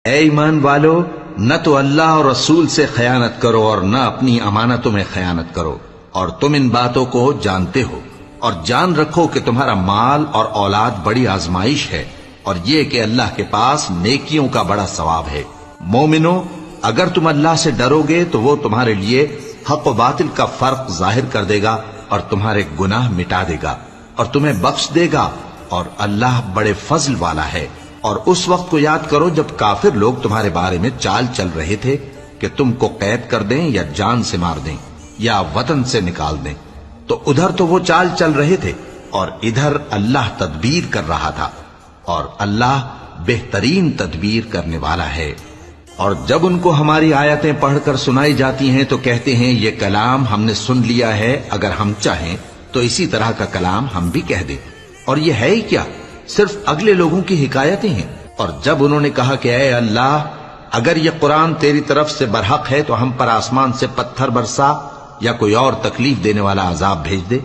اے ایمان والو، نہ تو اللہ اور رسول سے خیانت کرو اور نہ اپنی امانتوں میں خیانت کرو، اور تم ان باتوں کو جانتے ہو، اور جان رکھو کہ تمہارا مال اور اولاد بڑی آزمائش ہے، اور یہ کہ اللہ کے پاس نیکیوں کا بڑا ثواب ہے۔ مومنو، اگر تم اللہ سے ڈرو گے تو وہ تمہارے لیے حق و باطل کا فرق ظاہر کر دے گا اور تمہارے گناہ مٹا دے گا اور تمہیں بخش دے گا، اور اللہ بڑے فضل والا ہے۔ اور اس وقت کو یاد کرو جب کافر لوگ تمہارے بارے میں چال چل رہے تھے کہ تم کو قید کر دیں یا جان سے مار دیں یا وطن سے نکال دیں، تو ادھر تو وہ چال چل رہے تھے اور ادھر اللہ تدبیر کر رہا تھا، اور اللہ بہترین تدبیر کرنے والا ہے۔ اور جب ان کو ہماری آیتیں پڑھ کر سنائی جاتی ہیں تو کہتے ہیں یہ کلام ہم نے سن لیا ہے، اگر ہم چاہیں تو اسی طرح کا کلام ہم بھی کہہ دیں، اور یہ ہے ہی کیا، صرف اگلے لوگوں کی حکایتیں ہیں۔ اور جب انہوں نے کہا کہ اے اللہ، اگر یہ قرآن تیری طرف سے برحق ہے تو ہم پر آسمان سے پتھر برسا یا کوئی اور تکلیف دینے والا عذاب بھیج دے،